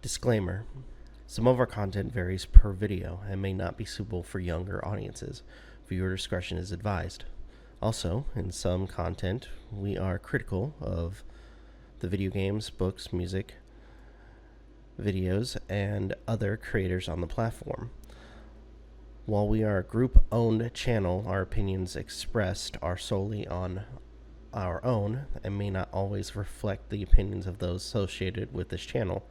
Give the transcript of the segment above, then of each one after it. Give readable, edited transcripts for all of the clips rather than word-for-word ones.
Disclaimer: some of our content varies per video and may not be suitable for younger audiences. Viewer discretion is advised. Also, in some content, we are critical of the video games, books, music, videos, and other creators on the platform. While we are a group-owned channel, our opinions expressed are solely on our own and may not always reflect the opinions of those associated with this channel.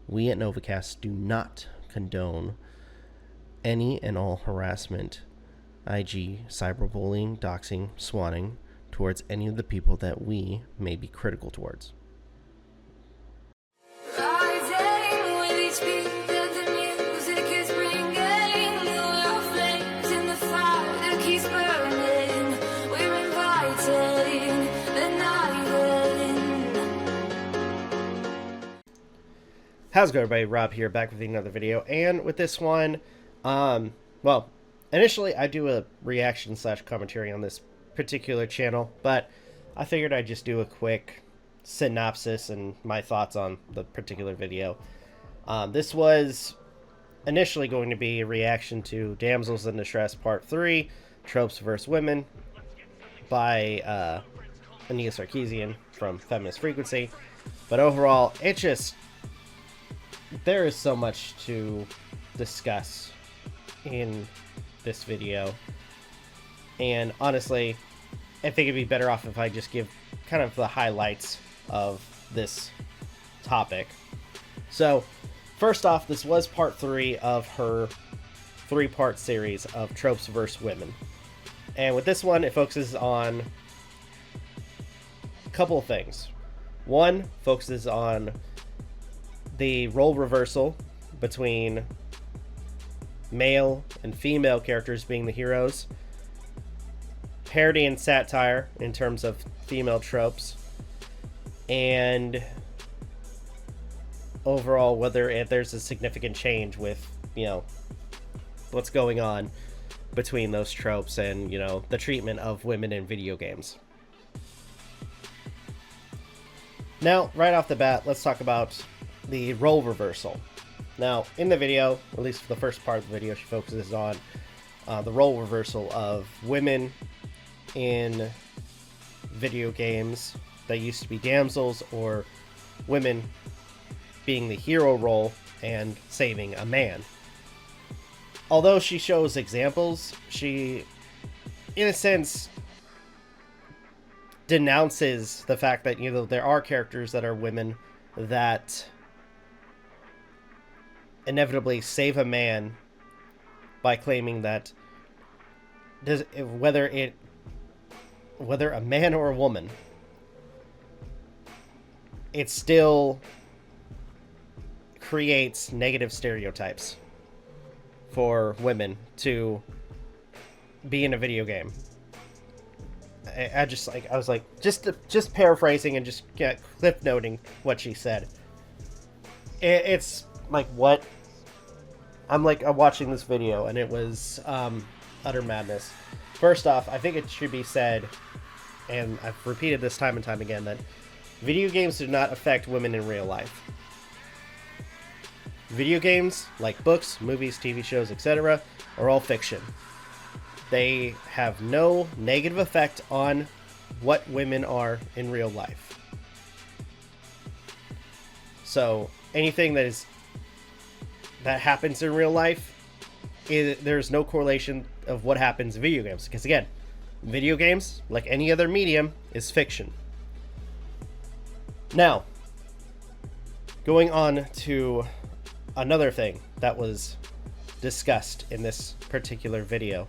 We at Novakast do not condone any and all harassment, i.g. cyberbullying, doxing, swatting, towards any of the people that we may be critical towards. How's it going, everybody? Rob here, back with another video, and with this one, well, initially I do a reaction / commentary on this particular channel, but I figured I'd just do a quick synopsis and my thoughts on the particular video. This was initially going to be a reaction to Damsels in Distress Part 3, Tropes vs. Women, by Aden Sarkeesian from Feminist Frequency, but overall, there is so much to discuss in this video, and honestly, I think it'd be better off if I just give kind of the highlights of this topic. So, first off, this was part 3 of her 3-part series of Tropes vs. Women, and with this one, it focuses on a couple of things. One, focuses on the role reversal between male and female characters being the heroes, parody and satire in terms of female tropes, and overall whether there's a significant change with, what's going on between those tropes and, the treatment of women in video games. Now, right off the bat, let's talk about the role reversal. Now, in the video, at least for the first part of the video, she focuses on the role reversal of women in video games that used to be damsels, or women being the hero role and saving a man. Although she shows examples, she, in a sense, denounces the fact that, there are characters that are women that inevitably save a man by claiming that whether a man or a woman, it still creates negative stereotypes for women to be in a video game. I was just paraphrasing and just clip noting what she said. It's like, what? I'm watching this video, and it was utter madness. First off, I think it should be said, and I've repeated this time and time again, that video games do not affect women in real life. Video games, like books, movies, TV shows, etc., are all fiction. They have no negative effect on what women are in real life. So, anything that happens in real life, there's no correlation of what happens in video games. Because again, video games, like any other medium, is fiction. Now, going on to another thing that was discussed in this particular video.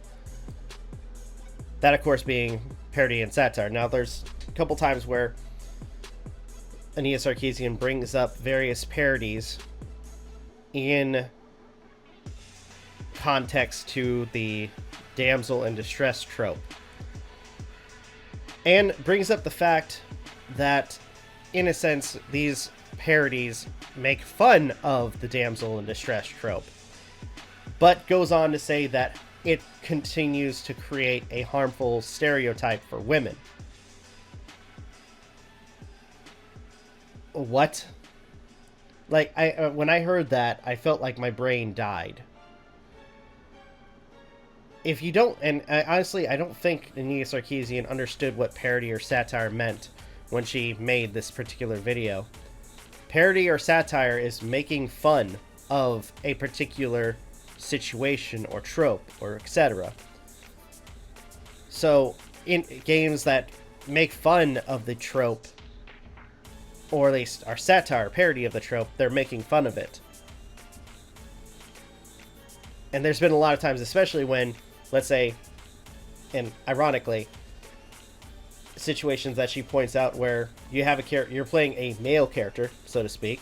That, of course, being parody and satire. Now, there's a couple times where Aden Sarkeesian brings up various parodies in context to the damsel in distress trope, and brings up the fact that, in a sense, these parodies make fun of the damsel in distress trope, but goes on to say that it continues to create a harmful stereotype for women. What? Like, when I heard that, I felt like my brain died. If you don't, and honestly, I don't think Anita Sarkeesian understood what parody or satire meant when she made this particular video. Parody or satire is making fun of a particular situation or trope or etc. So, in games that make fun of the trope, or at least are satire, parody of the trope, they're making fun of it. And there's been a lot of times, especially when, let's say, and ironically, situations that she points out where you have a character, you're playing a male character, so to speak.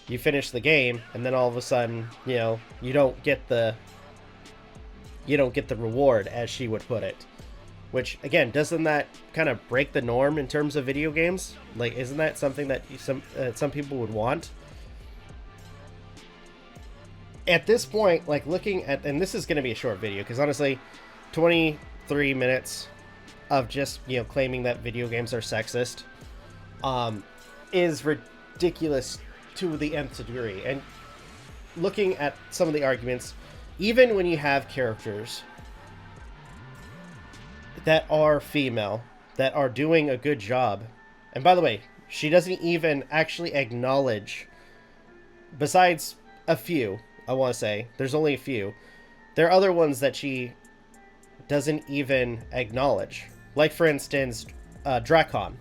You finish the game, and then all of a sudden, you know, you don't get the reward, as she would put it. Which, again, doesn't that kind of break the norm in terms of video games? Like, isn't that something that some people would want? At this point, like, looking at, and this is going to be a short video, because honestly, 23 minutes of just, you know, claiming that video games are sexist is ridiculous to the nth degree. And looking at some of the arguments, even when you have characters that are female, that are doing a good job, and by the way, she doesn't even actually acknowledge, besides a few, I want to say, there's only a few, there are other ones that she doesn't even acknowledge. Like, for instance, Drakon.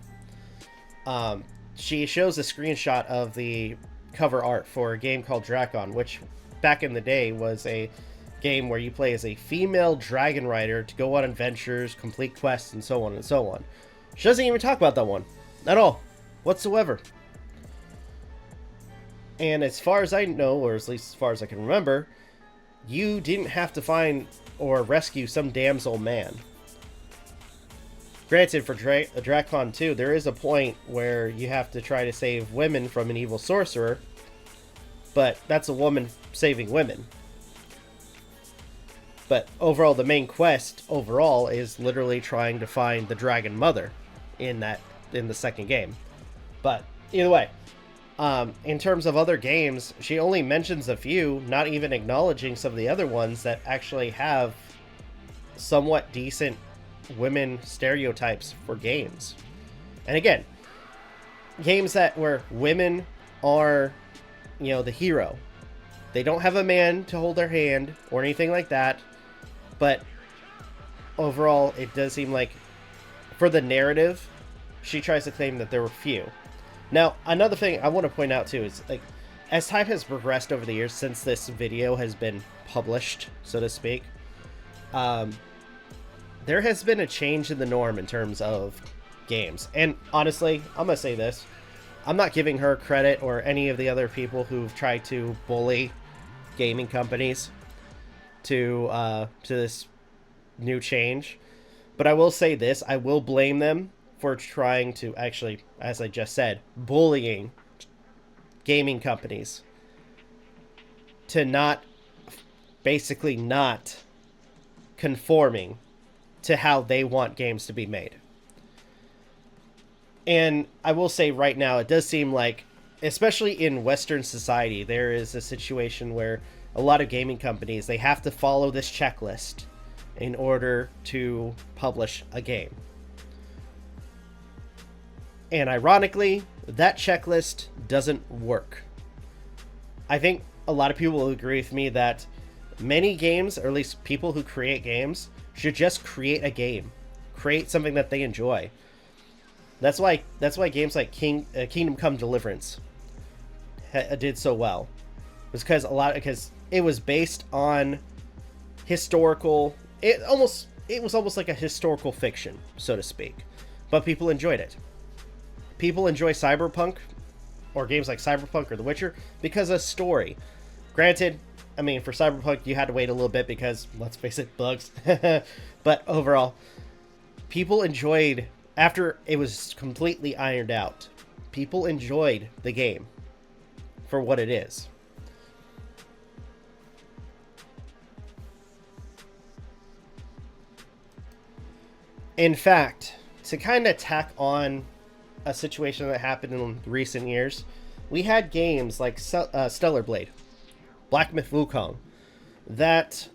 She shows a screenshot of the cover art for a game called Drakon, which back in the day was a game where you play as a female dragon rider to go on adventures, complete quests, and so on and so on. She doesn't even talk about that one at all, whatsoever. And as far as I know, or at least as far as I can remember, you didn't have to find or rescue some damsel man. Granted, for Drakon 2, there is a point where you have to try to save women from an evil sorcerer, but that's a woman saving women. But overall, the main quest overall is literally trying to find the dragon mother in the second game. But either way, in terms of other games, she only mentions a few, not even acknowledging some of the other ones that actually have somewhat decent women stereotypes for games. And again, games where women are, you know, the hero. They don't have a man to hold their hand or anything like that. But overall, it does seem like, for the narrative, she tries to claim that there were few. Now, another thing I want to point out too is, like, as time has progressed over the years since this video has been published, so to speak, there has been a change in the norm in terms of games. And honestly, I'm gonna say this: I'm not giving her credit or any of the other people who've tried to bully gaming companies to this new change. But I will say this: I will blame them for trying to actually, as I just said, bullying gaming companies to basically not conforming to how they want games to be made. And I will say right now, it does seem like, especially in Western society, there is a situation where a lot of gaming companies, they have to follow this checklist in order to publish a game. And ironically, that checklist doesn't work. I think a lot of people will agree with me that many games, or at least people who create games, should just create a game. Create something that they enjoy. That's why games like Kingdom Come Deliverance did so well. It was because it was based on historical. It was almost like a historical fiction, so to speak, but people enjoyed it. People enjoy Cyberpunk, or games like Cyberpunk or The Witcher, because of story. Granted, I mean, for Cyberpunk, you had to wait a little bit because, let's face it, bugs. But overall, people enjoyed, after it was completely ironed out, people enjoyed the game for what it is. In fact, to kind of tack on a situation that happened in recent years, we had games like Stellar Blade, Black Myth Wukong, that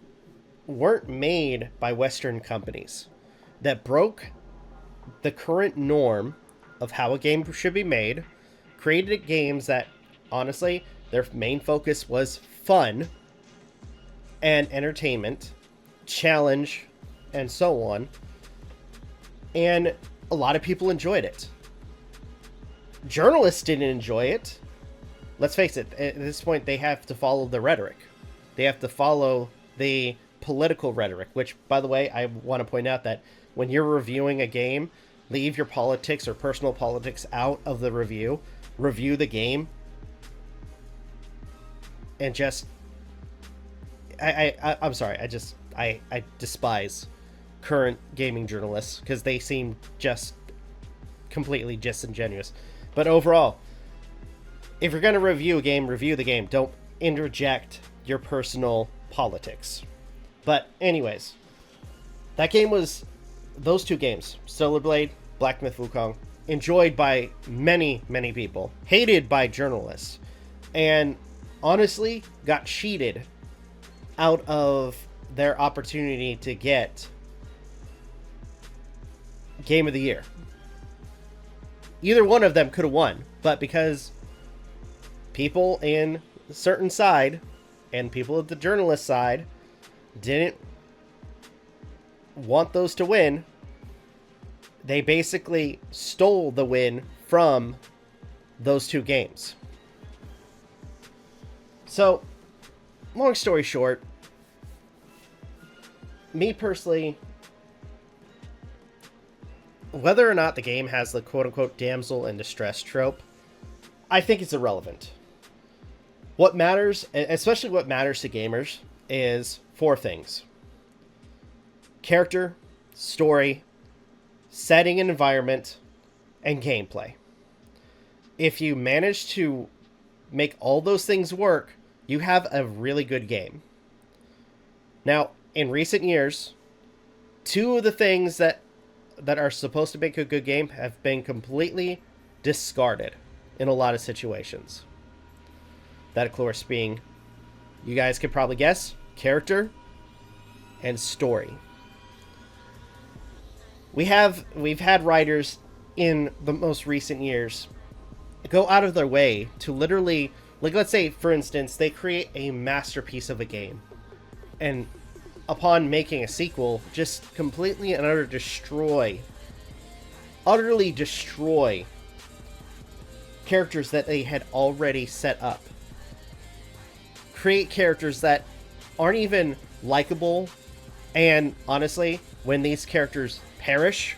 weren't made by Western companies, that broke the current norm of how a game should be made, created games that, honestly, their main focus was fun and entertainment, challenge, and so on. And a lot of people enjoyed it. Journalists didn't enjoy it. Let's face it, at this point, they have to follow the rhetoric. They have to follow the political rhetoric, which, by the way, I want to point out that when you're reviewing a game, leave your politics or personal politics out of the review. Review the game. And just... I'm sorry, I despise current gaming journalists because they seem just completely disingenuous. But overall, if you're going to review a game, review the game. Don't interject your personal politics. But anyways, that game was... those two games, Stellar Blade, Black Myth Wukong, enjoyed by many, many people, hated by journalists, and honestly got cheated out of their opportunity to get Game of the Year. Either one of them could have won, but because people in a certain side and people at the journalist side didn't want those to win, they basically stole the win from those two games. So, long story short, me personally, whether or not the game has the quote-unquote damsel in distress trope, I think it's irrelevant. What matters, especially what matters to gamers, is four things: character, story, setting and environment, and gameplay. If you manage to make all those things work, you have a really good game. Now, in recent years, two of the things that are supposed to make a good game have been completely discarded in a lot of situations. That, of course, being, you guys can probably guess, character and story. We've had writers in the most recent years go out of their way to literally, like, let's say, for instance, they create a masterpiece of a game, and upon making a sequel, just completely and utterly destroy characters that they had already set up. Create characters that aren't even likable, and honestly, when these characters perish,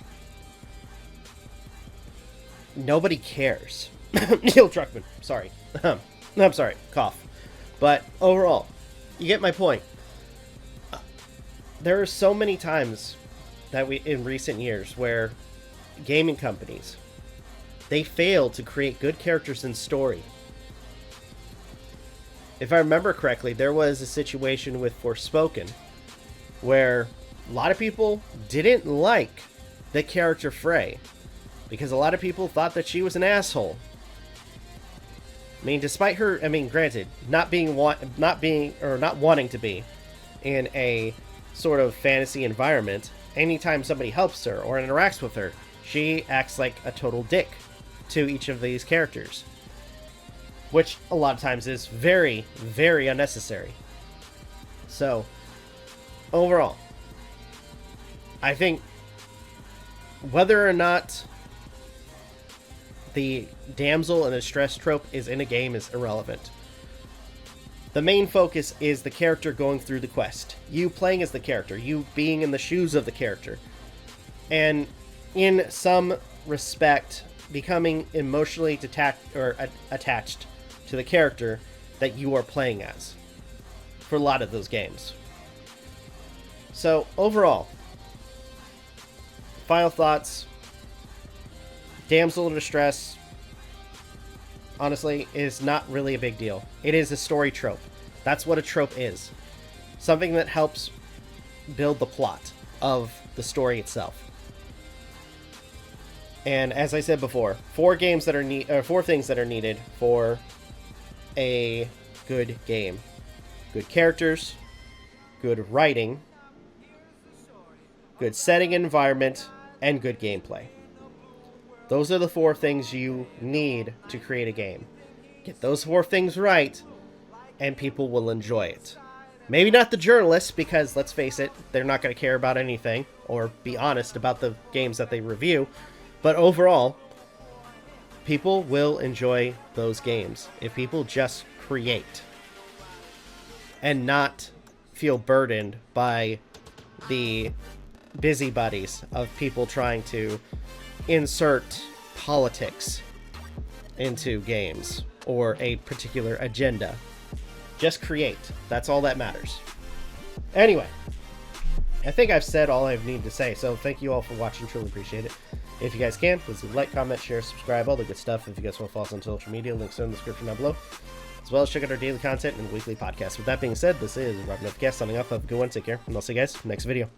nobody cares. Neil Druckmann, sorry. I'm sorry, cough. But overall, you get my point. There are so many times that in recent years where gaming companies, they fail to create good characters and story. If I remember correctly, there was a situation with Forspoken where a lot of people didn't like the character Frey because a lot of people thought that she was an asshole. I mean, despite her, granted, not wanting to be in a sort of fantasy environment, anytime somebody helps her or interacts with her, she acts like a total dick to each of these characters, which a lot of times is very, very unnecessary. So, overall, I think whether or not the damsel in distress trope is in a game is irrelevant. The main focus is the character going through the quest. You playing as the character. You being in the shoes of the character. And in some respect, becoming emotionally attached to the character that you are playing as. For a lot of those games. So, overall, final thoughts. Damsel in distress, honestly, is not really a big deal. It is a story trope. That's what a trope is. Something that helps build the plot of the story itself. And as I said before, four things that are needed for a good game: good characters, good writing, good setting and environment, and good gameplay. Those are the four things you need to create a game. Get those four things right, and people will enjoy it. Maybe not the journalists, because let's face it, they're not going to care about anything or be honest about the games that they review. But overall, people will enjoy those games if people just create and not feel burdened by the busybodies of people trying to insert politics into games or a particular agenda. Just create. That's all that matters. Anyway, I think I've said all I need to say, so thank you all for watching. Truly appreciate it. If you guys can, please like, comment, share, subscribe, all the good stuff. If you guys want to follow us on social media, links are in the description down below, as well as check out our daily content and weekly podcast. With that being said, this is Novakast signing off. Have a good one. Take care, and I'll see you guys next video.